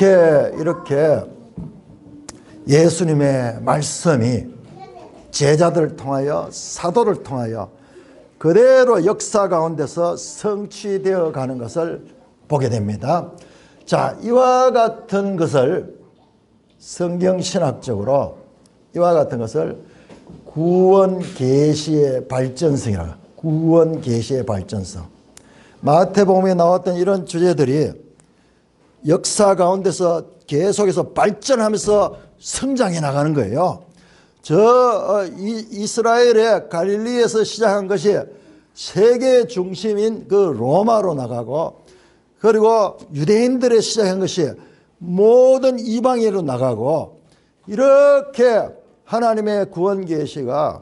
이렇게 예수님의 말씀이 제자들을 통하여 사도를 통하여 그대로 역사 가운데서 성취되어 가는 것을 보게 됩니다. 자, 이와 같은 것을 성경신학적으로 이와 같은 것을 구원 계시의 발전성이라고 합니다. 구원 계시의 발전성. 마태복음에 나왔던 이런 주제들이 역사 가운데서 계속해서 발전하면서 성장해 나가는 거예요. 이스라엘의 갈릴리에서 시작한 것이 세계 중심인 그 로마로 나가고, 그리고 유대인들의 시작한 것이 모든 이방인으로 나가고, 이렇게 하나님의 구원 계시가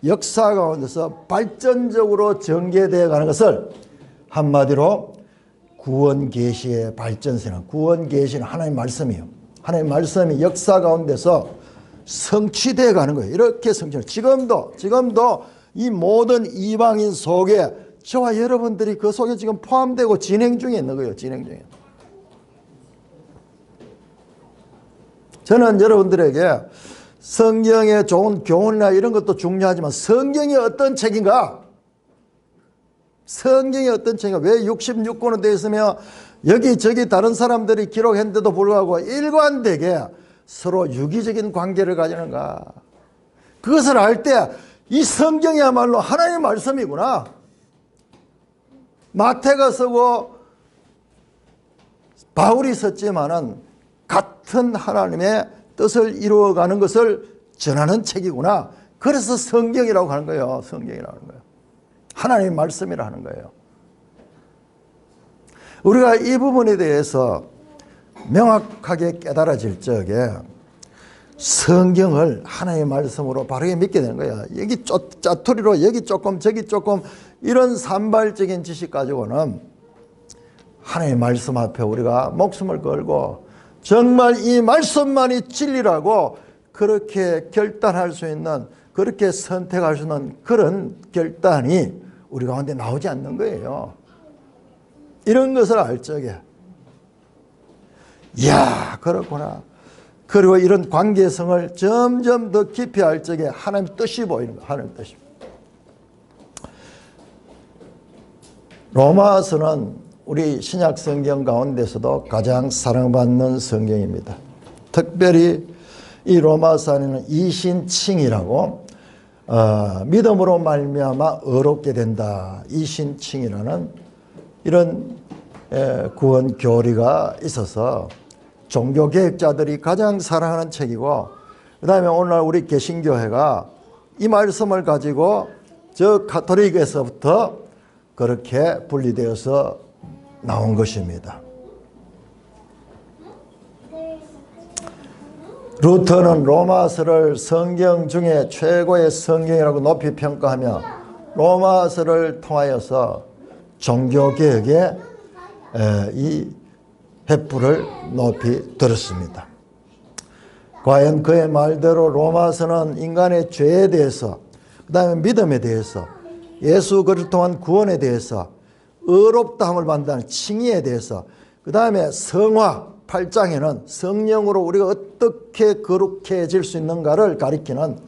역사 가운데서 발전적으로 전개되어 가는 것을 한마디로 구원 계시의 발전세는, 구원 계시는 하나님의 말씀이에요. 하나님의 말씀이 역사 가운데서 성취되어 가는 거예요. 이렇게 성취. 지금도 이 모든 이방인 속에 저와 여러분들이 그 속에 지금 포함되고 진행 중에 있는 거예요. 진행 중에. 저는 여러분들에게 성경의 좋은 교훈이나 이런 것도 중요하지만 성경이 어떤 책인가? 성경이 어떤 책인가? 왜 66권은 되어 있으며 여기저기 다른 사람들이 기록했는데도 불구하고 일관되게 서로 유기적인 관계를 가지는가? 그것을 알 때 이 성경이야말로 하나님의 말씀이구나. 마태가 쓰고 바울이 썼지만은 같은 하나님의 뜻을 이루어가는 것을 전하는 책이구나. 그래서 성경이라고 하는 거예요. 성경이라고 하는 거예요. 하나님의 말씀이라고 하는 거예요. 우리가 이 부분에 대해서 명확하게 깨달아질 적에 성경을 하나님의 말씀으로 바르게 믿게 되는 거예요. 여기 짜투리로 여기 조금 저기 조금 이런 산발적인 지식 가지고는 하나님의 말씀 앞에 우리가 목숨을 걸고 정말 이 말씀만이 진리라고 그렇게 결단할 수 있는, 그렇게 선택할 수 있는 그런 결단이 우리 가운데 나오지 않는 거예요. 이런 것을 알 적에 이야 그렇구나. 그리고 이런 관계성을 점점 더 깊이 알 적에 하나님의 뜻이 보이는 거예요. 하나님의 뜻이. 로마서는 우리 신약 성경 가운데서도 가장 사랑받는 성경입니다. 특별히 이 로마서 안에는 이신칭이라고 믿음으로 말미암아 의롭게 된다. 이신칭이라는 이런 구원 교리가 있어서 종교개혁자들이 가장 사랑하는 책이고, 그 다음에 오늘날 우리 개신교회가 이 말씀을 가지고 저 가톨릭에서부터 그렇게 분리되어서 나온 것입니다. 루터는 로마서를 성경 중에 최고의 성경이라고 높이 평가하며 로마서를 통하여서 종교개혁의 이 횃불을 높이 들었습니다. 과연 그의 말대로 로마서는 인간의 죄에 대해서, 그 다음에 믿음에 대해서, 예수 그리스도를 통한 구원에 대해서, 의롭다함을 받는 칭의에 대해서, 그 다음에 성화 8장에는 성령으로 우리가 어떻게 거룩해질 수 있는가를 가리키는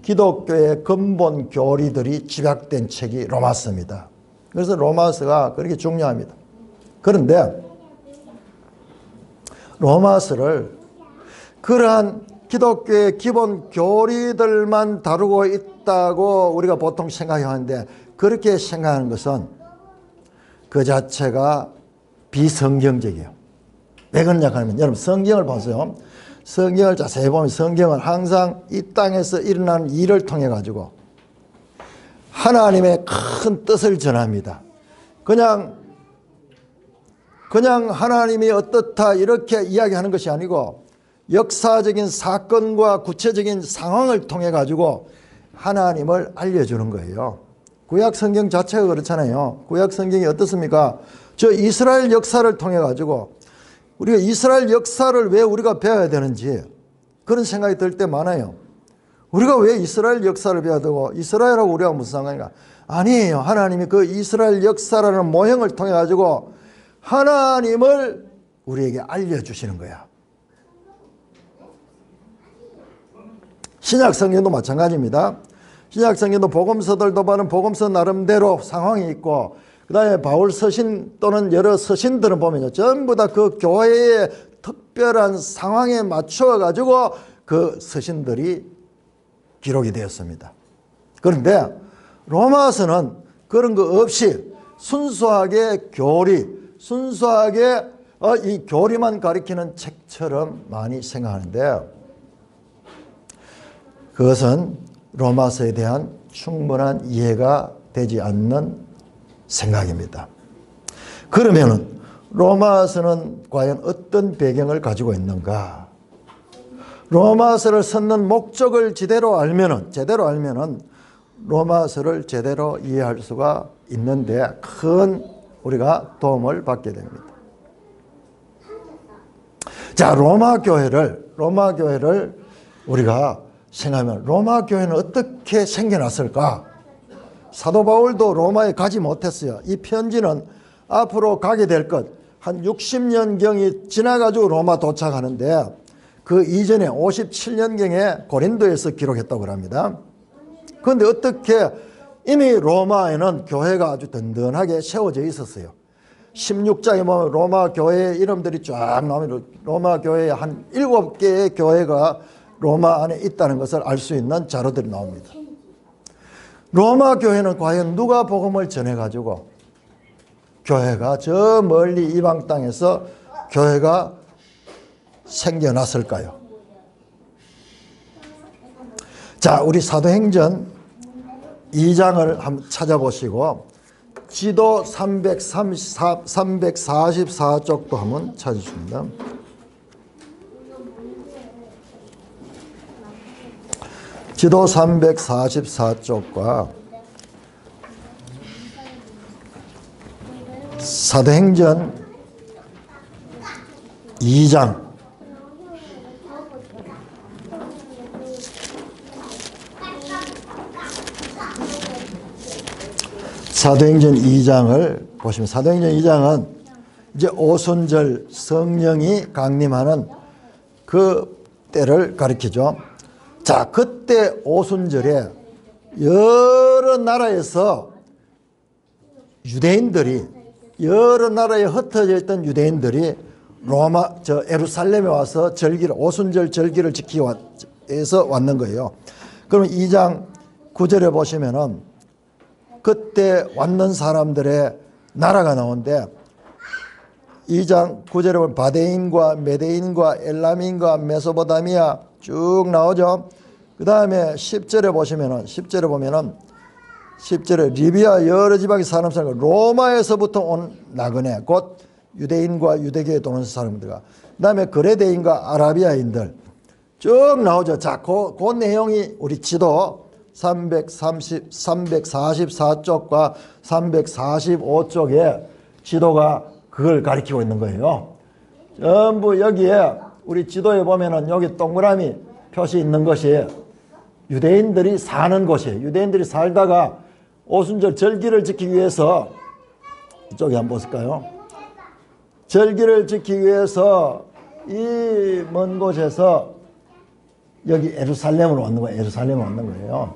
기독교의 근본 교리들이 집약된 책이 로마서입니다. 그래서 로마서가 그렇게 중요합니다. 그런데 로마서를 그러한 기독교의 기본 교리들만 다루고 있다고 우리가 보통 생각하는데, 그렇게 생각하는 것은 그 자체가 비성경적이에요. 왜 그러냐 하면 여러분 성경을 보세요. 성경을 자세히 보면 성경은 항상 이 땅에서 일어나는 일을 통해 가지고 하나님의 큰 뜻을 전합니다. 그냥 하나님이 어떻다 이렇게 이야기하는 것이 아니고 역사적인 사건과 구체적인 상황을 통해 가지고 하나님을 알려주는 거예요. 구약 성경 자체가 그렇잖아요. 구약 성경이 어떻습니까? 저 이스라엘 역사를 통해 가지고 우리가 이스라엘 역사를 왜 우리가 배워야 되는지 그런 생각이 들 때 많아요. 우리가 왜 이스라엘 역사를 배워야 되고 이스라엘하고 우리가 무슨 상관인가? 아니에요. 하나님이 그 이스라엘 역사라는 모형을 통해 가지고 하나님을 우리에게 알려주시는 거야. 신약 성경도 마찬가지입니다. 신약 성경도 복음서들도 보면 복음서 나름대로 상황이 있고, 그 다음에 바울 서신 또는 여러 서신들은 보면요, 전부 다 그 교회의 특별한 상황에 맞추어 가지고 그 서신들이 기록이 되었습니다. 그런데 로마서는 그런 거 없이 순수하게 교리, 순수하게 이 교리만 가리키는 책처럼 많이 생각하는데, 그것은 로마서에 대한 충분한 이해가 되지 않는 생각입니다. 그러면 로마서는 과연 어떤 배경을 가지고 있는가? 로마서를 쓰는 목적을 제대로 알면은 로마서를 제대로 이해할 수가 있는데 큰 우리가 도움을 받게 됩니다. 자, 로마 교회를 우리가 생각하면 로마 교회는 어떻게 생겨났을까? 사도 바울도 로마에 가지 못했어요. 이 편지는 앞으로 가게 될 것, 한 60년경이 지나가지고 로마 도착하는데 그 이전에 57년경에 고린도에서 기록했다고 합니다. 그런데 어떻게 이미 로마에는 교회가 아주 든든하게 세워져 있었어요. 16장에 보면 로마 교회의 이름들이 쫙 나오면 로마 교회에 한 7개의 교회가 로마 안에 있다는 것을 알 수 있는 자료들이 나옵니다. 로마 교회는 과연 누가 복음을 전해가지고 교회가 저 멀리 이방 땅에서 교회가 생겨났을까요? 자, 우리 사도행전 2장을 한번 찾아보시고 지도 344쪽도 한번 찾으십니다. 지도 344쪽과 사도행전 2장 사도행전 2장을 보시면 사도행전 2장은 이제 오순절 성령이 강림하는 그 때를 가리키죠. 자, 그때 오순절에 여러 나라에서 유대인들이 여러 나라에 흩어져 있던 유대인들이 예루살렘에 와서 오순절 절기를 지키기 위해서 왔는 거예요. 그럼 2장 9절에 보시면은 그때 왔는 사람들의 나라가 나오는데 2장 9절에 보면 바데인과 메데인과 엘람인과 메소포타미아 쭉 나오죠. 그 다음에 10절에 보면은 10절에 리비아 여러 지방의 사람 로마에서부터 온 나그네 곧 유대인과 유대교에 도는 사람들과 그 다음에 그레데인과 아라비아인들 쭉 나오죠. 자, 그 내용이 우리 지도 344쪽과 345쪽에 지도가 그걸 가리키고 있는 거예요. 전부 여기에 우리 지도에 보면은 여기 동그라미 표시 있는 것이 유대인들이 사는 곳이에요. 유대인들이 살다가 오순절 절기를 지키기 위해서 이쪽에 한번 보실까요? 절기를 지키기 위해서 이 먼 곳에서 여기 예루살렘으로 왔는 거예요. 예루살렘으로 왔는 거예요.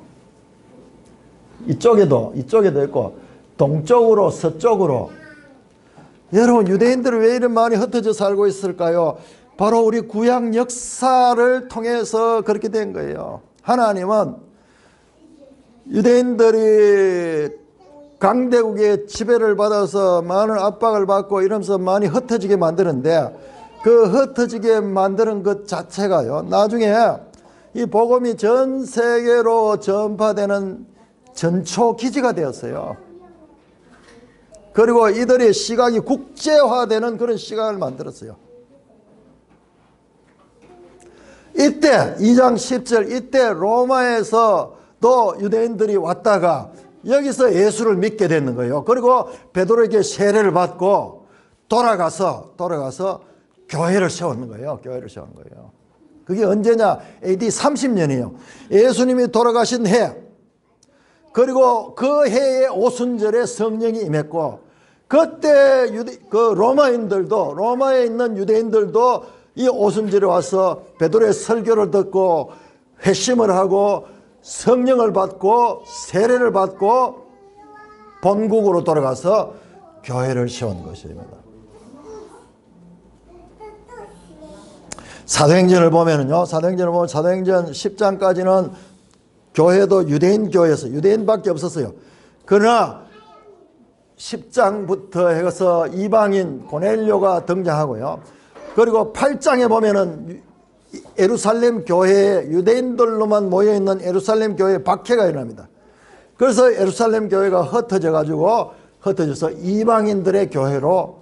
이쪽에도 있고 동쪽으로 서쪽으로. 여러분, 유대인들은 왜 이런 많이 흩어져 살고 있을까요? 바로 우리 구약 역사를 통해서 그렇게 된 거예요. 하나님은 유대인들이 강대국의 지배를 받아서 많은 압박을 받고 이러면서 많이 흩어지게 만드는데 그 흩어지게 만드는 것 자체가요, 나중에 이 복음이 전 세계로 전파되는 전초 기지가 되었어요. 그리고 이들의 시각이 국제화되는 그런 시각을 만들었어요. 이때 2장 10절 이때 로마에서도 유대인들이 왔다가 여기서 예수를 믿게 되는 거예요. 그리고 베드로에게 세례를 받고 돌아가서 교회를 세우는 거예요. 교회를 세우는 거예요. 그게 언제냐? AD 30년이에요. 예수님이 돌아가신 해. 그리고 그 해에 오순절에 성령이 임했고 그때 로마에 있는 유대인들도 이 오순절에 와서 베드로의 설교를 듣고 회심을 하고 성령을 받고 세례를 받고 본국으로 돌아가서 교회를 세운 것입니다. 사도행전을 보면은요, 사도행전 10장까지는 교회도 유대인 교회에서 유대인밖에 없었어요. 그러나 10장부터 해서 이방인 고넬료가 등장하고요. 그리고 8장에 보면은 예루살렘 교회에 유대인들로만 모여있는 예루살렘 교회에 박해가 일어납니다. 그래서 예루살렘 교회가 흩어져서 이방인들의 교회로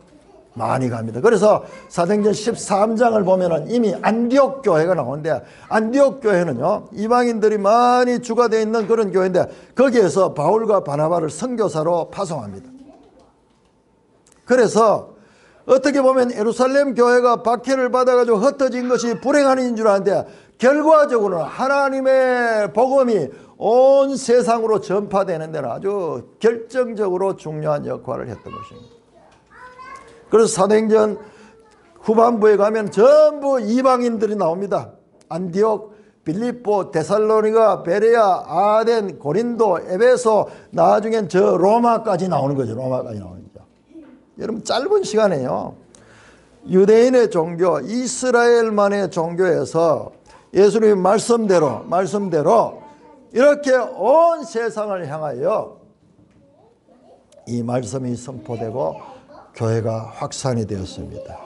많이 갑니다. 그래서 사도행전 13장을 보면은 이미 안디옥 교회가 나오는데, 안디옥 교회는요, 이방인들이 많이 주가 되어 있는 그런 교회인데, 거기에서 바울과 바나바를 선교사로 파송합니다. 그래서 어떻게 보면 예루살렘 교회가 박해를 받아가지고 흩어진 것이 불행한 일인 줄 아는데, 결과적으로는 하나님의 복음이 온 세상으로 전파되는 데는 아주 결정적으로 중요한 역할을 했던 것입니다. 그래서 사도행전 후반부에 가면 전부 이방인들이 나옵니다. 안디옥, 빌립보, 데살로니가, 베레아, 아덴, 고린도, 에베소, 나중엔 저 로마까지 나오는 거죠. 로마까지 나오는 거죠. 여러분, 짧은 시간에요, 유대인의 종교, 이스라엘만의 종교에서 예수님의 말씀대로 이렇게 온 세상을 향하여 이 말씀이 선포되고 교회가 확산이 되었습니다.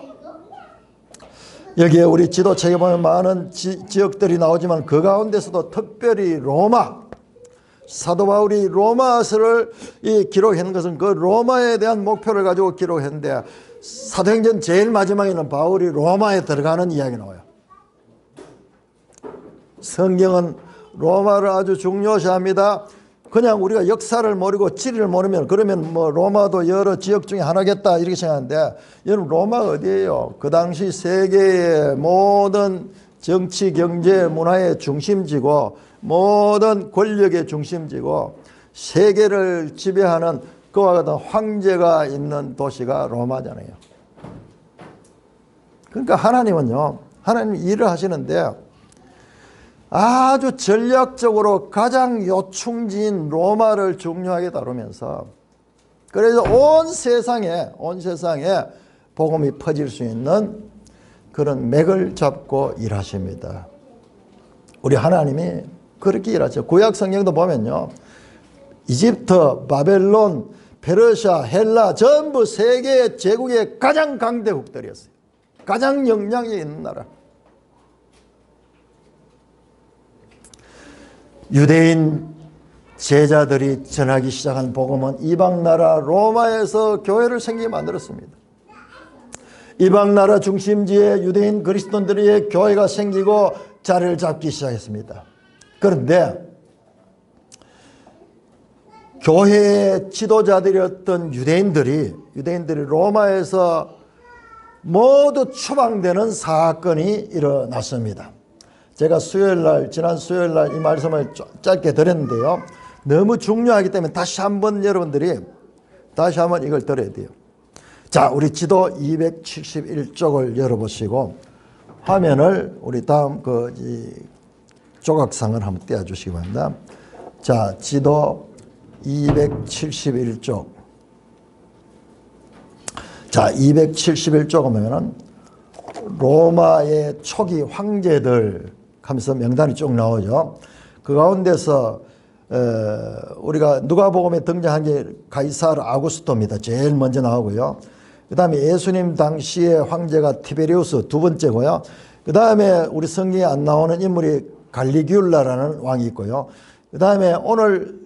여기에 우리 지도책에 보면 많은 지역들이 나오지만 그 가운데서도 특별히 로마, 사도 바울이 로마서를 기록한 것은 그 로마에 대한 목표를 가지고 기록했는데, 사도행전 제일 마지막에는 바울이 로마에 들어가는 이야기 나와요. 성경은 로마를 아주 중요시합니다. 그냥 우리가 역사를 모르고 지리를 모르면 그러면 뭐 로마도 여러 지역 중에 하나겠다 이렇게 생각하는데, 여러분 로마가 어디예요? 그 당시 세계의 모든 정치, 경제, 문화의 중심지고 모든 권력의 중심지고 세계를 지배하는 그와 같은 황제가 있는 도시가 로마잖아요. 그러니까 하나님은요, 하나님 일을 하시는데 아주 전략적으로 가장 요충지인 로마를 중요하게 다루면서, 그래서 온 세상에 복음이 퍼질 수 있는 그런 맥을 잡고 일하십니다. 우리 하나님이 그렇게 일하죠. 구약 성경도 보면요, 이집트, 바벨론, 페르시아, 헬라 전부 세계 제국의 가장 강대국들이었어요. 가장 영향이 있는 나라. 유대인 제자들이 전하기 시작한 복음은 이방나라 로마에서 교회를 생기게 만들었습니다. 이방나라 중심지에 유대인 그리스도인들의 교회가 생기고 자리를 잡기 시작했습니다. 그런데 교회의 지도자들이었던 유대인들이 로마에서 모두 추방되는 사건이 일어났습니다. 제가 지난 수요일날 이 말씀을 짧게 드렸는데요, 너무 중요하기 때문에 다시 한번 여러분들이 이걸 들어야 돼요. 자, 우리 지도 271쪽을 열어보시고 화면을 우리 다음 조각상을 한번 띄워주시기 바랍니다. 자, 지도 271쪽. 자, 271쪽 보면은 로마의 초기 황제들 하면서 명단이 쭉 나오죠. 그 가운데서 우리가 누가복음에 등장한 게 가이사르 아구스토입니다. 제일 먼저 나오고요. 그 다음에 예수님 당시의 황제가 티베리우스 두 번째고요. 그 다음에 우리 성경에 안 나오는 인물이 갈리기울라라는 왕이 있고요. 그 다음에 오늘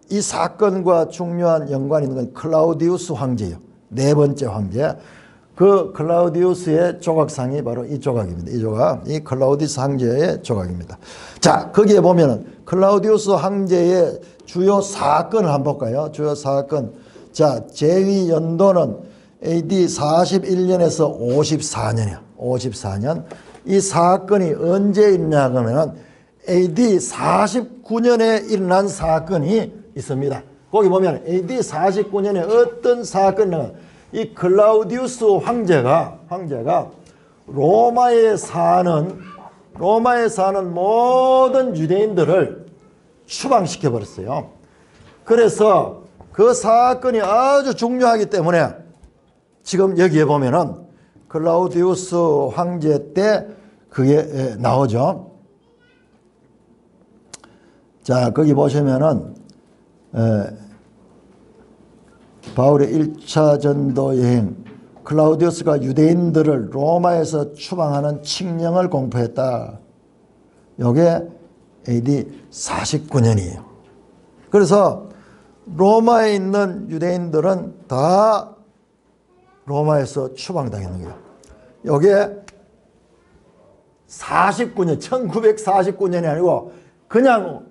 이 사건과 중요한 연관이 있는 건 클라우디우스 황제예요. 네 번째 황제. 그 클라우디우스의 조각상이 바로 이 조각입니다. 이 조각, 이 클라우디우스 황제의 조각입니다. 자, 거기에 보면은 클라우디우스 황제의 주요 사건을 한번 볼까요? 주요 사건. 자, 재위 연도는 AD 41년에서 54년이야. 54년. 이 사건이 언제 있냐 그러면 AD 49년에 일어난 사건이 있습니다. 거기 보면 AD 49년에 어떤 사건이 이 클라우디우스 황제가 로마에 사는 모든 유대인들을 추방시켜 버렸어요. 그래서 그 사건이 아주 중요하기 때문에 지금 여기에 보면은 클라우디우스 황제 때 그게 나오죠. 자, 거기 보시면은 바울의 1차 전도 여행, 클라우디우스가 유대인들을 로마에서 추방하는 칙령을 공포했다. 이게 AD 49년이에요. 그래서 로마에 있는 유대인들은 다 로마에서 추방당하는 거예요. 이게 49년, 1949년이 아니고 그냥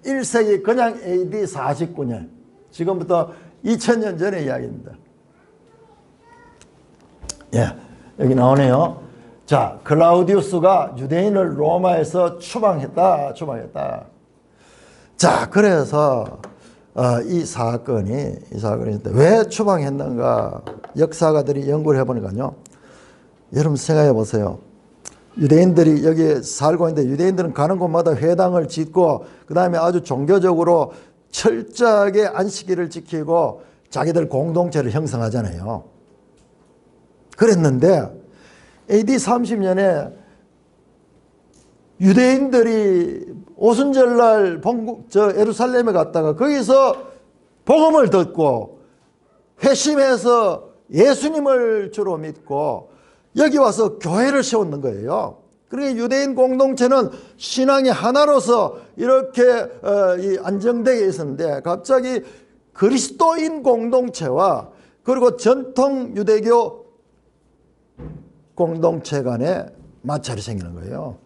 1세기 그냥 AD 49년. 지금부터 2000년 전의 이야기입니다. 예, 여기 나오네요. 자, 클라우디우스가 유대인을 로마에서 추방했다. 자, 그래서 이 사건이 왜 추방했는가? 역사가들이 연구를 해보니까요. 여러분 생각해 보세요. 유대인들이 여기 살고 있는데 유대인들은 가는 곳마다 회당을 짓고 그 다음에 아주 종교적으로 철저하게 안식일을 지키고 자기들 공동체를 형성하잖아요. 그랬는데 AD 30년에 유대인들이 오순절날 예루살렘에 갔다가 거기서 복음을 듣고 회심해서 예수님을 주로 믿고 여기 와서 교회를 세웠는 거예요. 그러니까 유대인 공동체는 신앙의 하나로서 이렇게 안정되게 있었는데 갑자기 그리스도인 공동체와 그리고 전통 유대교 공동체 간에 마찰이 생기는 거예요.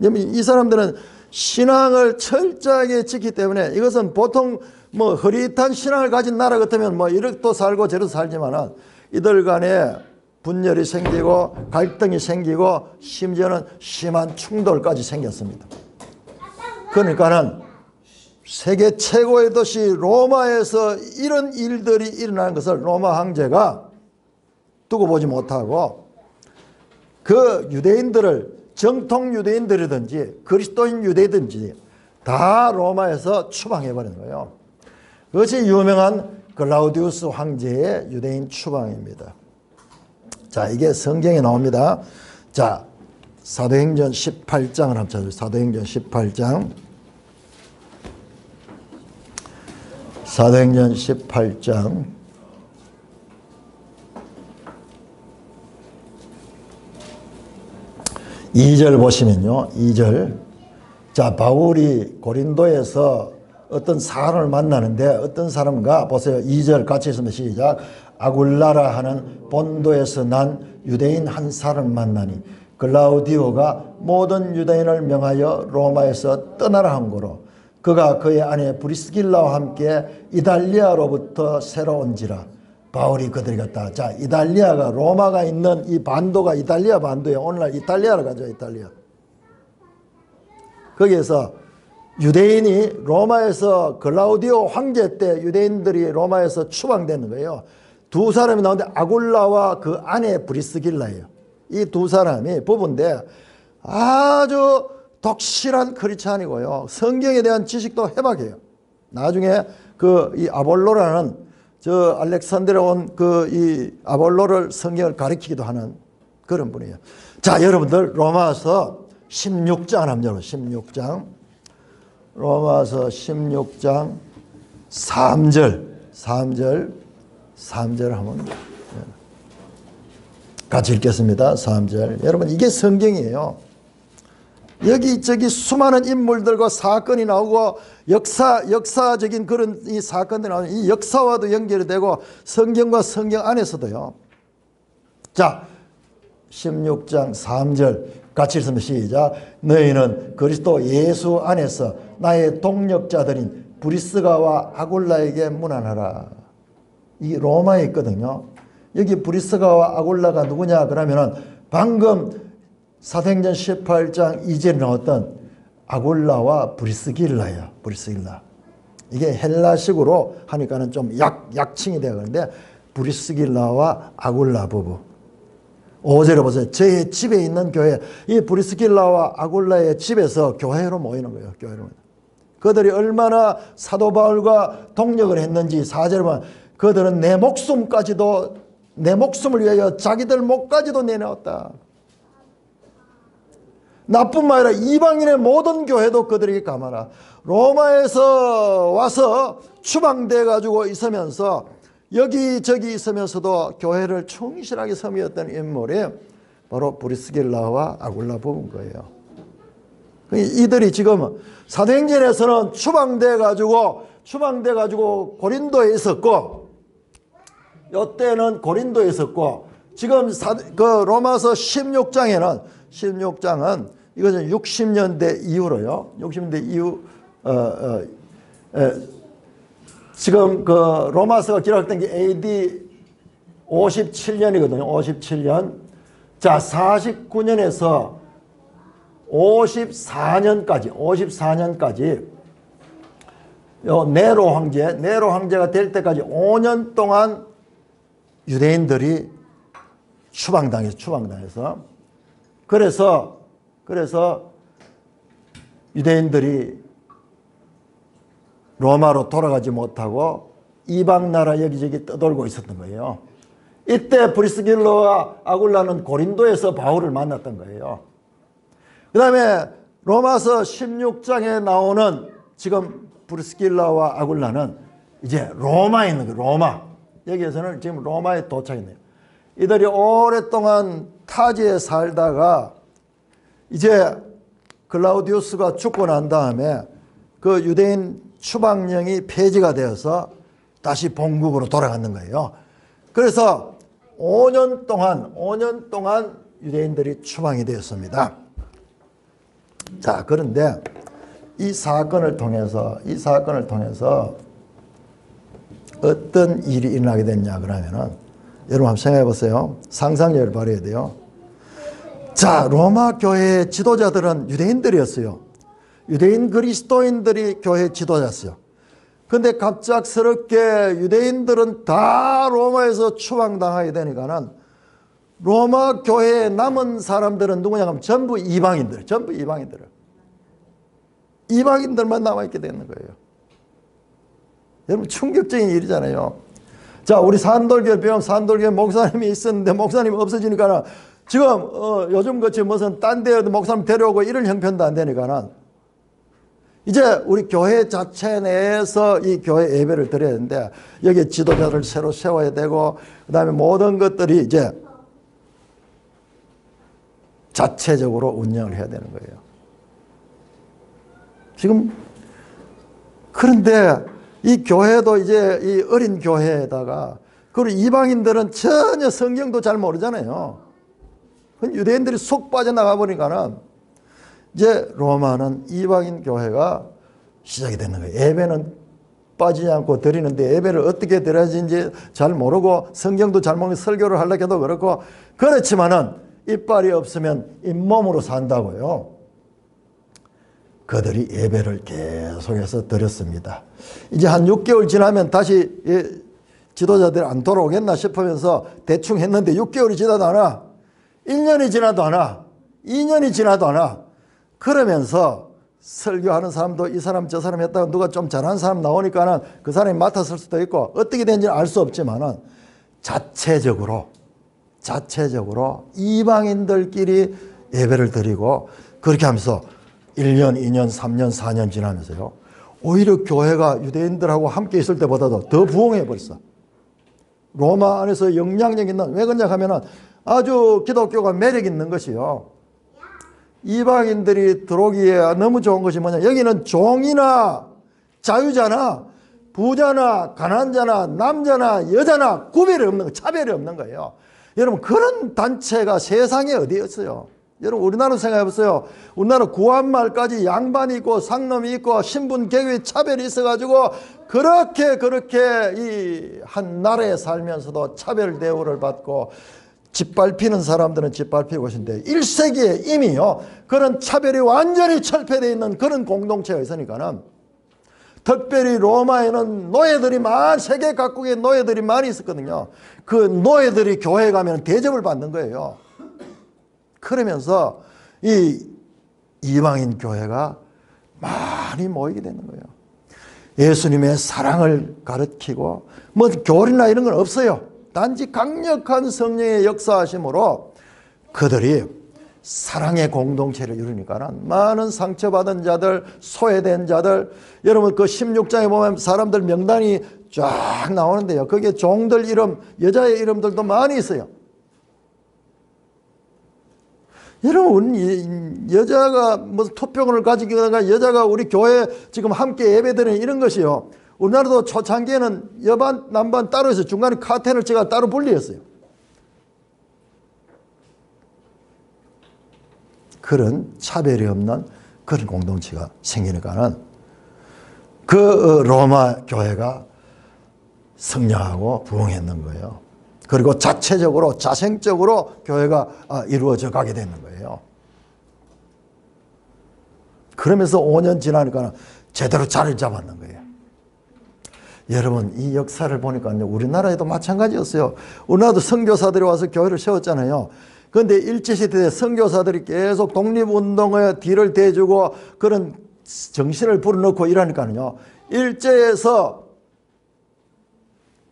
이 사람들은 신앙을 철저하게 지키기 때문에 이것은 보통 흐릿한 신앙을 가진 나라 같으면 이렇게 살고 저렇게 살지만은 이들 간에 분열이 생기고 갈등이 생기고 심지어는 심한 충돌까지 생겼습니다. 그러니까는 세계 최고의 도시 로마에서 이런 일들이 일어나는 것을 로마 황제가 두고 보지 못하고 그 유대인들을 정통 유대인들이든지 그리스도인 유대인들이든지 다 로마에서 추방해버리는 거예요. 그것이 유명한 클라우디우스 황제의 유대인 추방입니다. 자, 이게 성경에 나옵니다. 자, 사도행전 18장을 한번 찾아주세요. 사도행전 18장. 사도행전 18장. 이 절 보시면요. 2절. 자, 바울이 고린도에서 어떤 사람을 만나는데 어떤 사람인가 보세요. 2절 같이 있으면 시작. 아굴라라 하는 본도에서 난 유대인 한 사람을 만나니 클라우디오가 모든 유대인을 명하여 로마에서 떠나라 한 거로 그가 그의 아내 브리스길라와 함께 이달리아로부터 새로 온지라. 바울이 그들이 갔다. 자, 이달리아가 로마가 있는 이 반도가 이달리아 반도예요. 오늘날 이탈리아로 가죠. 이탈리아. 거기에서 유대인이 로마에서 클라우디오 황제 때 유대인들이 로마에서 추방되는 거예요. 두 사람이 나오는데 아굴라와 그 아내 브리스길라예요. 이 두 사람이 부부인데 아주 독실한 크리스찬이고요. 성경에 대한 지식도 해박해요. 나중에 이 아볼로라는 알렉산드리아 온 이 아볼로를 성경을 가르치기도 하는 그런 분이에요. 자, 여러분들 로마서 16장 한번 열어보세요. 16장. 로마서 16장 3절 한번 같이 읽겠습니다. 3절. 여러분, 이게 성경이에요. 여기저기 수많은 인물들과 사건이 나오고 역사적인 그런 이 사건들이 나오는 이 역사와도 연결이 되고 성경과 성경 안에서도요. 자, 16장 3절 같이 읽으면 시작. 너희는 그리스도 예수 안에서 나의 동력자들인 브리스가와 아굴라에게 문안하라. 이게 로마에 있거든요. 여기 브리스가와 아굴라가 누구냐 그러면은 방금 사도행전 18장 2절에 나왔던 아굴라와 브리스길라야. 브리스길라. 이게 헬라식으로 하니까는 좀 약칭이 되어 그런데 브리스길라와 아굴라 부부. 5절에 보세요. 제 집에 있는 교회, 이 브리스길라와 아굴라의 집에서 교회로 모이는 거예요. 교회로 모이는. 그들이 얼마나 사도 바울과 동력을 했는지 4절에 보면 그들은 내 목숨을 위하여 자기들 목까지도 내놓았다. 나뿐만 아니라 이방인의 모든 교회도 그들에게 감하라. 로마에서 와서 추방돼 가지고 있으면서 여기저기 있으면서도 교회를 충실하게 섬겼던 인물이 바로 브리스길라와 아굴라 부부인 거예요. 이들이 지금 사도행전에서는 추방돼 가지고 고린도에 있었고, 이때는 고린도에 있었고, 지금 그 로마서 16장은 이것은 60년대 이후로요. 60년대 이후 지금 그 로마서가 기록된 게 AD 57년이거든요. 57년. 자, 49년에서 54년까지 네로 황제가 될 때까지 5년 동안 유대인들이 추방당해서 그래서 유대인들이 로마로 돌아가지 못하고 이방 나라 여기저기 떠돌고 있었던 거예요. 이때 브리스길라와 아굴라는 고린도에서 바울을 만났던 거예요. 그 다음에 로마서 16장에 나오는 지금 브리스길라와 아굴라는 이제 로마에 있는 거예요. 로마. 여기에서는 지금 로마에 도착했네요. 이들이 오랫동안 타지에 살다가 이제 클라우디우스가 죽고 난 다음에 그 유대인 추방령이 폐지가 되어서 다시 본국으로 돌아가는 거예요. 그래서 5년 동안 유대인들이 추방이 되었습니다. 자, 그런데 이 사건을 통해서 어떤 일이 일어나게 됐냐 그러면은, 여러분 한번 생각해 보세요. 상상력을 발휘해야 돼요. 자, 로마 교회의 지도자들은 유대인들이었어요. 유대인 그리스도인들이 교회 지도자였어요. 근데 갑작스럽게 유대인들은 다 로마에서 추방당하게 되니까는 로마 교회에 남은 사람들은 누구냐 하면 전부 이방인들만 남아있게 되는 거예요. 여러분 충격적인 일이잖아요. 자, 우리 산돌교회 목사님이 있었는데 목사님이 없어지니까는 지금 요즘 같이 무슨 딴 데 목사님 데려오고 이런 형편도 안 되니까는 이제 우리 교회 자체 내에서 이 교회 예배를 드려야 되는데 여기에 지도자를 새로 세워야 되고 그 다음에 모든 것들이 이제 자체적으로 운영을 해야 되는 거예요. 지금 그런데 이 교회도 이제 이 어린 교회에다가 그리고 이방인들은 전혀 성경도 잘 모르잖아요. 유대인들이 속 빠져나가 보니까는 이제 로마는 이방인 교회가 시작이 되는 거예요. 예배는 빠지지 않고 드리는데 예배를 어떻게 드려야 하는지 잘 모르고 성경도 잘 모르고 설교를 하려고 해도 그렇고 그렇지만은 이빨이 없으면 잇몸으로 산다고요. 그들이 예배를 계속해서 드렸습니다. 이제 한 6개월 지나면 다시 지도자들이 안 돌아오겠나 싶으면서 대충 했는데 6개월이 지나도 않아. 1년이 지나도 않아. 2년이 지나도 않아. 그러면서 설교하는 사람도 이 사람 저 사람 했다가 누가 좀 잘하는 사람 나오니까는 그 사람이 맡았을 수도 있고 어떻게 된지는 알 수 없지만은 자체적으로 이방인들끼리 예배를 드리고 그렇게 하면서 1년, 2년, 3년, 4년 지나면서요. 오히려 교회가 유대인들하고 함께 있을 때보다도 더 부흥해 버렸어. 로마 안에서 영향력 있는, 왜 그러냐 하면은 아주 기독교가 매력 있는 것이요. 이방인들이 들어오기에 너무 좋은 것이 뭐냐. 여기는 종이나 자유자나 부자나 가난자나 남자나 여자나 구별이 없는 거, 차별이 없는 거예요. 여러분 그런 단체가 세상에 어디 있어요. 여러분 우리나라 생각해 보세요. 우리나라 구한말까지 양반이 있고 상놈이 있고 신분 계급의 차별이 있어가지고 그렇게 이 한 나라에 살면서도 차별 대우를 받고 짓밟히는 사람들은 짓밟히고 계신데 1세기에 이미요 그런 차별이 완전히 철폐되어 있는 그런 공동체가 있으니까는 특별히 로마에는 노예들이 세계 각국의 노예들이 많이 있었거든요. 그 노예들이 교회에 가면 대접을 받는 거예요. 그러면서 이 이방인 교회가 많이 모이게 되는 거예요. 예수님의 사랑을 가르치고 뭐 교리나 이런 건 없어요. 단지 강력한 성령의 역사하심으로 그들이 사랑의 공동체를 이루니까 많은 상처받은 자들, 소외된 자들, 여러분 그 16장에 보면 사람들 명단이 쫙 나오는데요. 거기에 종들 이름, 여자의 이름들도 많이 있어요. 여러분, 여자가 무슨 토병을 가지거나 여자가 우리 교회 지금 함께 예배드리는 이런 것이요. 우리나라도 초창기에는 여반, 남반 따로 있어요. 중간에 카텐을 제가 따로 분리했어요. 그런 차별이 없는 그런 공동체가 생기니까는 그 로마 교회가 성장하고 부흥했는 거예요. 그리고 자체적으로 자생적으로 교회가 이루어져 가게 되는 거예요. 그러면서 5년 지나니까 제대로 자리를 잡았는 거예요. 여러분 이 역사를 보니까 우리나라에도 마찬가지였어요. 우리나라도 선교사들이 와서 교회를 세웠잖아요. 그런데 일제시대 때 선교사들이 계속 독립운동에 뒤를 대주고 그런 정신을 불어넣고 이러니까요. 일제에서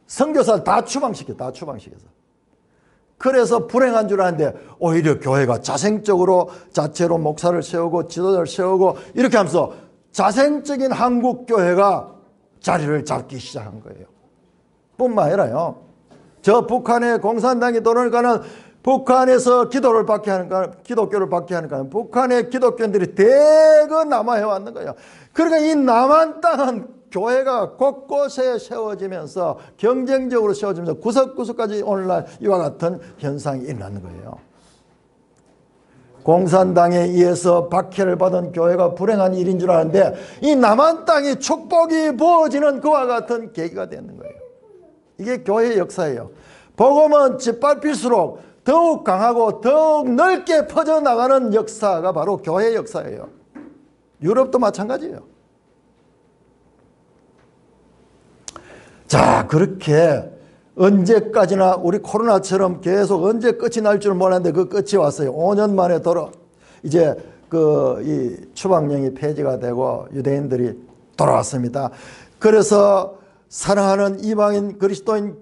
선교사를 다 추방시켰어. 그래서 불행한 줄 아는데 오히려 교회가 자생적으로 자체로 목사를 세우고 지도자를 세우고 이렇게 하면서 자생적인 한국교회가 자리를 잡기 시작한 거예요. 뿐만 아니라요. 저 북한에 공산당이 들어오니까는 북한에서 기도교를 받게 하니까 북한의 기독교인들이 대거 남아해 왔는 거예요. 그러니까 이 남한 땅은 교회가 곳곳에 세워지면서 경쟁적으로 세워지면서 구석구석까지 오늘날 이와 같은 현상이 일어나는 거예요. 공산당에 의해서 박해를 받은 교회가 불행한 일인 줄 아는데 이 남한 땅이 축복이 부어지는 그와 같은 계기가 되는 거예요. 이게 교회의 역사예요. 복음은 짓밟힐수록 더욱 강하고 더욱 넓게 퍼져나가는 역사가 바로 교회의 역사예요. 유럽도 마찬가지예요. 자, 그렇게 언제까지나 우리 코로나처럼 계속 언제 끝이 날 줄 몰랐는데 그 끝이 왔어요. 5년 만에 이제 이 추방령이 폐지가 되고 유대인들이 돌아왔습니다. 그래서 사랑하는 이방인 그리스도인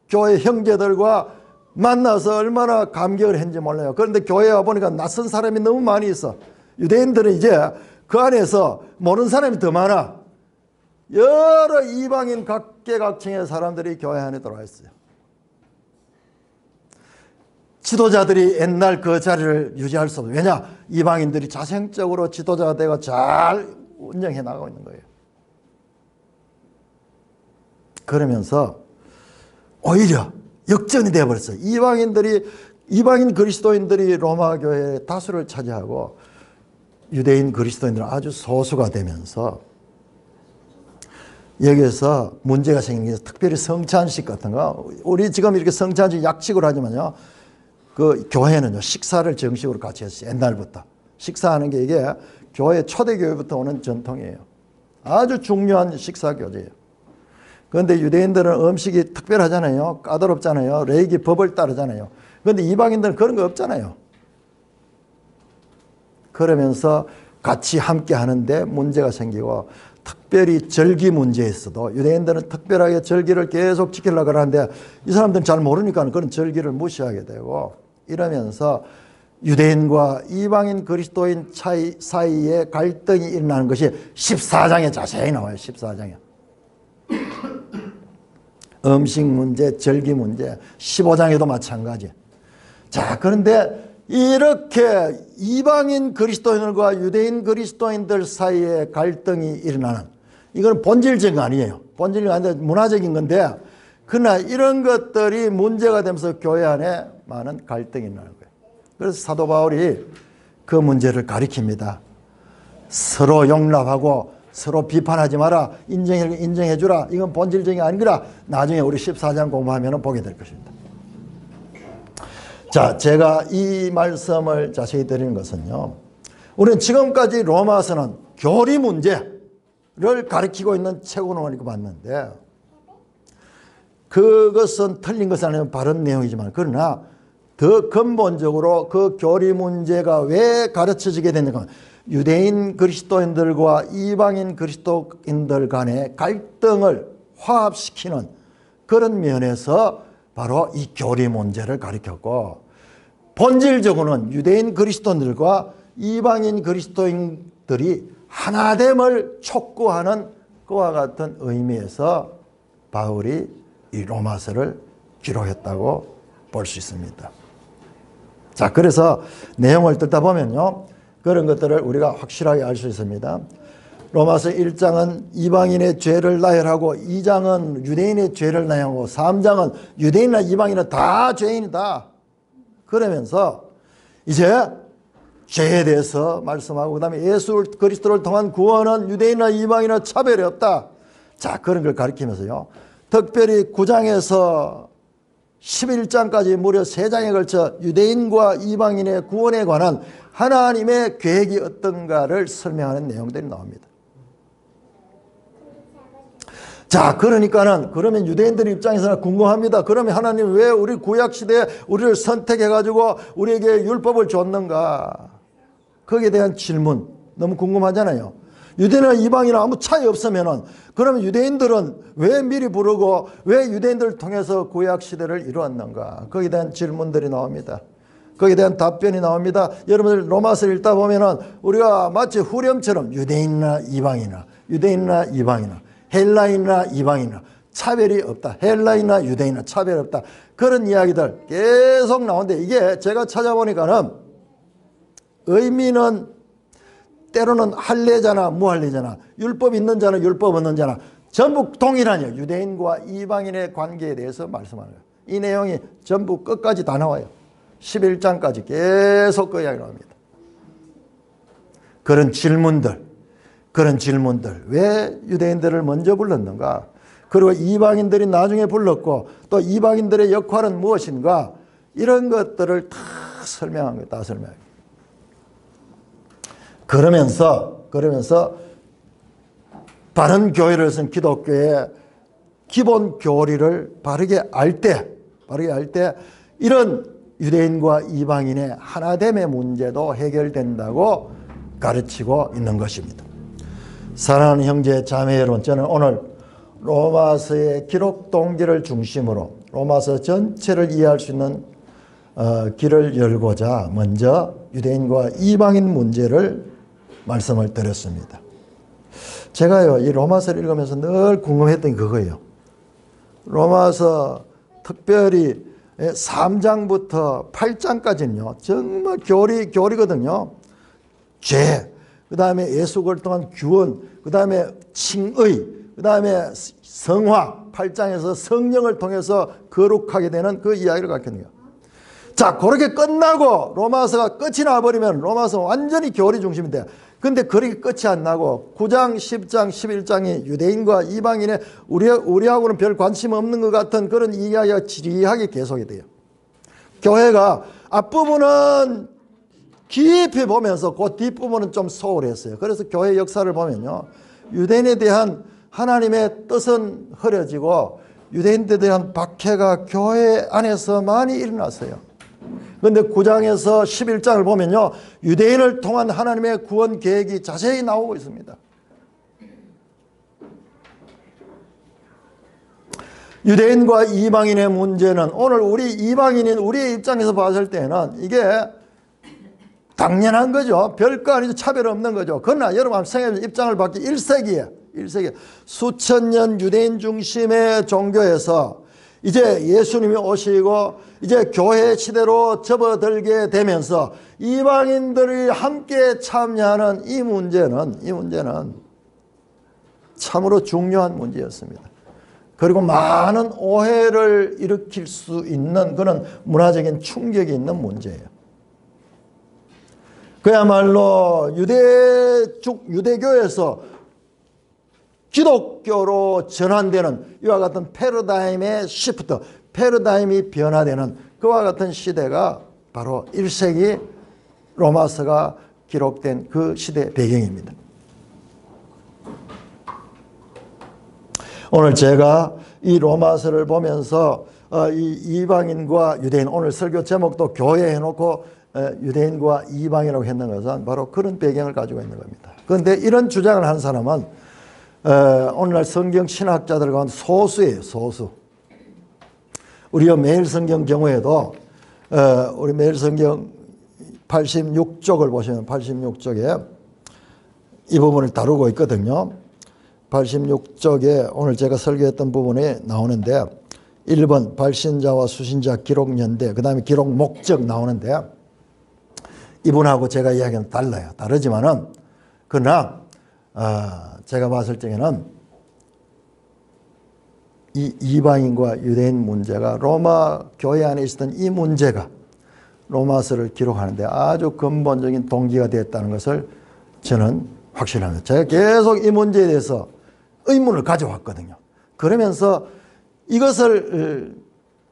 교회 형제들과 만나서 얼마나 감격을 했는지 몰라요. 그런데 교회에 와보니까 낯선 사람이 너무 많이 있어. 유대인들은 이제 그 안에서 모르는 사람이 더 많아. 여러 이방인 각계각층의 사람들이 교회 안에 들어와 있어요. 지도자들이 옛날 그 자리를 유지할 수 없어요. 왜냐? 이방인들이 자생적으로 지도자가 되고 잘 운영해 나가고 있는 거예요. 그러면서 오히려 역전이 되어버렸어요. 이방인 그리스도인들이 로마 교회의 다수를 차지하고 유대인 그리스도인들은 아주 소수가 되면서 여기서 문제가 생긴 게 특별히 성찬식 같은 거. 우리 지금 이렇게 성찬식 약식으로 하지만요. 그 교회는요. 식사를 정식으로 같이 했어요. 옛날부터. 식사하는 게 이게 교회 초대교회부터 오는 전통이에요. 아주 중요한 식사 교제예요. 그런데 유대인들은 음식이 특별하잖아요. 까다롭잖아요. 레위기 법을 따르잖아요. 그런데 이방인들은 그런 거 없잖아요. 그러면서 같이 함께 하는데 문제가 생기고 특별히 절기 문제에서도 유대인들은 특별하게 절기를 계속 지키려고 하는데 이 사람들은 잘 모르니까 그런 절기를 무시하게 되고 이러면서 유대인과 이방인 그리스도인 사이에 갈등이 일어나는 것이 14장에 자세히 나와요. 14장에. 음식 문제, 절기 문제, 15장에도 마찬가지. 자, 그런데 이렇게 이방인 그리스도인들과 유대인 그리스도인들 사이에 갈등이 일어나는, 이건 본질적인 거 아니에요. 본질적인 거 아닌데 문화적인 건데, 그러나 이런 것들이 문제가 되면서 교회 안에 많은 갈등이 일어나는 거예요. 그래서 사도 바울이 그 문제를 가리킵니다. 서로 용납하고 서로 비판하지 마라. 인정해 주라. 이건 본질적인 게 아닌 거라. 나중에 우리 14장 공부하면 보게 될 것입니다. 자, 제가 이 말씀을 자세히 드리는 것은요. 우리는 지금까지 로마서는 교리 문제, 가리키고 있는 책으로 봤는데 그것은 틀린 것은 아니고 바른 내용이지만 그러나 더 근본적으로 그 교리 문제가 왜 가르쳐지게 됐는가, 유대인 그리스도인들과 이방인 그리스도인들 간의 갈등을 화합시키는 그런 면에서 바로 이 교리 문제를 가르쳤고, 본질적으로는 유대인 그리스도인들과 이방인 그리스도인들이 하나됨을 촉구하는 그와 같은 의미에서 바울이 이 로마서를 기록했다고 볼 수 있습니다. 자, 그래서 내용을 듣다 보면요, 그런 것들을 우리가 확실하게 알 수 있습니다. 로마서 1장은 이방인의 죄를 나열하고 2장은 유대인의 죄를 나열하고 3장은 유대인이나 이방인은 다 죄인이다. 그러면서 이제 죄에 대해서 말씀하고, 그 다음에 예수 그리스도를 통한 구원은 유대인이나 이방인이나 차별이 없다. 자, 그런 걸 가리키면서요, 특별히 9장에서 11장까지 무려 3장에 걸쳐 유대인과 이방인의 구원에 관한 하나님의 계획이 어떤가를 설명하는 내용들이 나옵니다. 자, 그러면 유대인들 입장에서는 궁금합니다. 그러면 하나님 왜 우리 구약시대에 우리를 선택해가지고 우리에게 율법을 줬는가? 거기에 대한 질문 너무 궁금하잖아요. 유대인이나 이방인이나 아무 차이 없으면은, 그러면 유대인들은 왜 미리 부르고 왜 유대인들을 통해서 구약시대를 이루었는가? 거기에 대한 질문들이 나옵니다. 거기에 대한 답변이 나옵니다. 여러분들 로마서를 읽다 보면은 우리가 마치 후렴처럼 유대인이나 이방인이나 유대인이나 이방인이나 헬라인이나 이방인이나 차별이 없다. 헬라인이나 유대인이나 차별이 없다. 그런 이야기들 계속 나오는데, 이게 제가 찾아보니까는 의미는 때로는 할례자나 무할례자나 율법 있는 자나 율법 없는 자나 전부 동일하냐. 유대인과 이방인의 관계에 대해서 말씀하는 거예요. 이 내용이 전부 끝까지 다 나와요. 11장까지 계속 그 이야기 나옵니다. 그런 질문들, 왜 유대인들을 먼저 불렀는가? 그리고 이방인들이 나중에 불렀고 또 이방인들의 역할은 무엇인가? 이런 것들을 다 설명한 거예요. 다 설명한 거예요. 그러면서 바른 교회를 쓴 기독교의 기본 교리를 바르게 알 때 이런 유대인과 이방인의 하나됨의 문제도 해결된다고 가르치고 있는 것입니다. 사랑하는 형제 자매 여러분, 저는 오늘 로마서의 기록 동기를 중심으로 로마서 전체를 이해할 수 있는 길을 열고자 먼저 유대인과 이방인 문제를 말씀을 드렸습니다. 제가요, 이 로마서를 읽으면서 늘 궁금했던 게 그거예요. 로마서 특별히 3장부터 8장까지는요, 정말 교리거든요. 죄, 그 다음에 예수 그리스도를 통한 구원, 그 다음에 칭의, 그 다음에 성화, 8장에서 성령을 통해서 거룩하게 되는 그 이야기를 가르치는 거예요. 자, 그렇게 끝나고 로마서가 끝이 나버리면 로마서 완전히 교리 중심인데, 근데 그렇게 끝이 안 나고 9장, 10장, 11장이 유대인과 이방인의 우리하고는 별 관심 없는 것 같은 그런 이야기가 지리하게 계속이 돼요. 교회가 앞부분은 깊이 보면서 그 뒷부분은 좀 소홀했어요. 그래서 교회 역사를 보면요, 유대인에 대한 하나님의 뜻은 흐려지고 유대인들에 대한 박해가 교회 안에서 많이 일어났어요. 그런데 9장에서 11장을 보면요, 유대인을 통한 하나님의 구원 계획이 자세히 나오고 있습니다. 유대인과 이방인의 문제는 오늘 우리 이방인인 우리의 입장에서 봤을 때는 이게 당연한 거죠. 별거 아니죠. 차별 없는 거죠. 그러나 여러분 생각해보세요. 입장을 바뀌 1세기에 수천 년 유대인 중심의 종교에서 이제 예수님이 오시고 이제 교회 시대로 접어들게 되면서 이방인들이 함께 참여하는 이 문제는 참으로 중요한 문제였습니다. 그리고 많은 오해를 일으킬 수 있는 그런 문화적인 충격이 있는 문제예요. 그야말로 유대교에서 기독교로 전환되는 이와 같은 패러다임의 시프트, 패러다임이 변화되는 그와 같은 시대가 바로 1세기 로마서가 기록된 그 시대 배경입니다. 오늘 제가 이 로마서를 보면서 이 이방인과 유대인, 오늘 설교 제목도 교회 해놓고 유대인과 이방이라고 했는 것은 바로 그런 배경을 가지고 있는 겁니다. 그런데 이런 주장을 한 사람은 오늘날 성경 신학자들 가운데 소수예요. 소수. 우리가 매일 성경 경우에도 우리 매일 성경 86쪽을 보시면 86쪽에 이 부분을 다루고 있거든요. 86쪽에 오늘 제가 설교했던 부분이 나오는데 1번 발신자와 수신자 기록 연대, 그 다음에 기록 목적 나오는데 이분하고 제가 이야기는 달라요. 다르지만은 그러나 제가 봤을 적에는 이 이방인과 유대인 문제가 로마 교회 안에 있었던 이 문제가 로마서를 기록하는데 아주 근본적인 동기가 되었다는 것을 저는 확신합니다. 제가 계속 이 문제에 대해서 의문을 가져왔거든요. 그러면서 이것을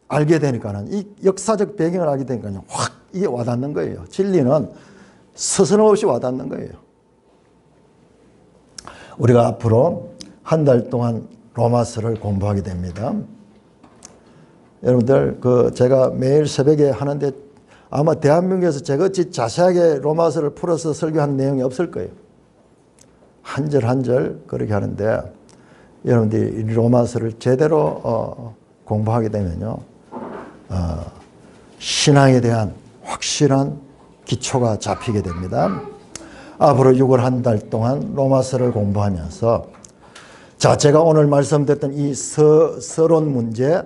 알게 되니까는 이 역사적 배경을 알게 되니까요. 확 이게 와닿는 거예요. 진리는 서슴없이 와닿는 거예요. 우리가 앞으로 한 달 동안 로마서를 공부하게 됩니다. 여러분들 제가 매일 새벽에 하는데 아마 대한민국에서 제같이 자세하게 로마서를 풀어서 설교한 내용이 없을 거예요. 한 절 한 절 그렇게 하는데 여러분들이 이 로마서를 제대로 공부하게 되면요. 신앙에 대한 확실한 기초가 잡히게 됩니다. 앞으로 6월 한 달 동안 로마서를 공부하면서 자, 제가 오늘 말씀드렸던 이 서론 문제,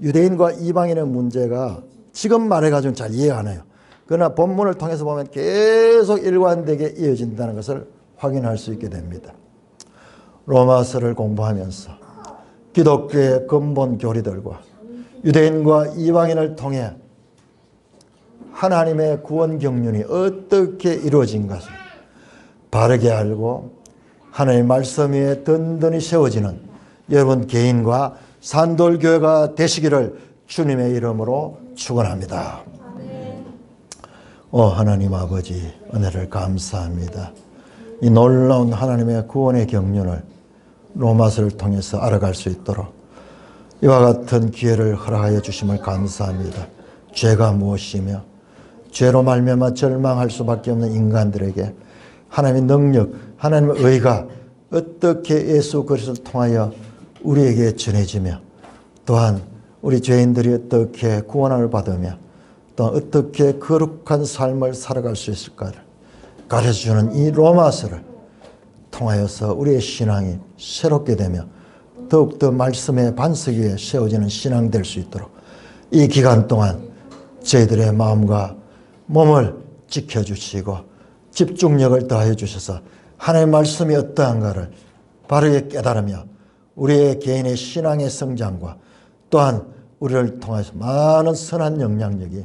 유대인과 이방인의 문제가 지금 말해가지고는 잘 이해가 안 해요. 그러나 본문을 통해서 보면 계속 일관되게 이어진다는 것을 확인할 수 있게 됩니다. 로마서를 공부하면서 기독교의 근본 교리들과 유대인과 이방인을 통해 하나님의 구원 경륜이 어떻게 이루어진 것을 바르게 알고 하나님의 말씀 위에 든든히 세워지는 여러분 개인과 산돌교회가 되시기를 주님의 이름으로 축원합니다. 하나님 아버지 은혜를 감사합니다. 이 놀라운 하나님의 구원의 경륜을 로마서를 통해서 알아갈 수 있도록 이와 같은 기회를 허락하여 주심을 감사합니다. 죄가 무엇이며 죄로 말미암아 절망할 수밖에 없는 인간들에게 하나님의 능력, 하나님의 의가 어떻게 예수 그리스도를 통하여 우리에게 전해지며 또한 우리 죄인들이 어떻게 구원을 받으며 또 어떻게 거룩한 삶을 살아갈 수 있을까를 가르쳐주는 이 로마서를 통하여서 우리의 신앙이 새롭게 되며 더욱더 말씀의 반석 위에 세워지는 신앙 될 수 있도록 이 기간 동안 저희들의 마음과 몸을 지켜주시고 집중력을 더하여 주셔서 하나님의 말씀이 어떠한가를 바르게 깨달으며 우리의 개인의 신앙의 성장과 또한 우리를 통해서 많은 선한 영향력이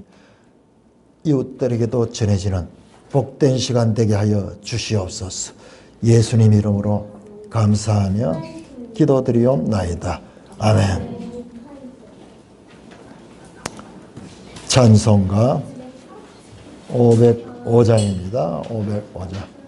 이웃들에게도 전해지는 복된 시간 되게 하여 주시옵소서. 예수님 이름으로 감사하며 기도드리옵나이다. 아멘. 찬송가 505장입니다. 505장.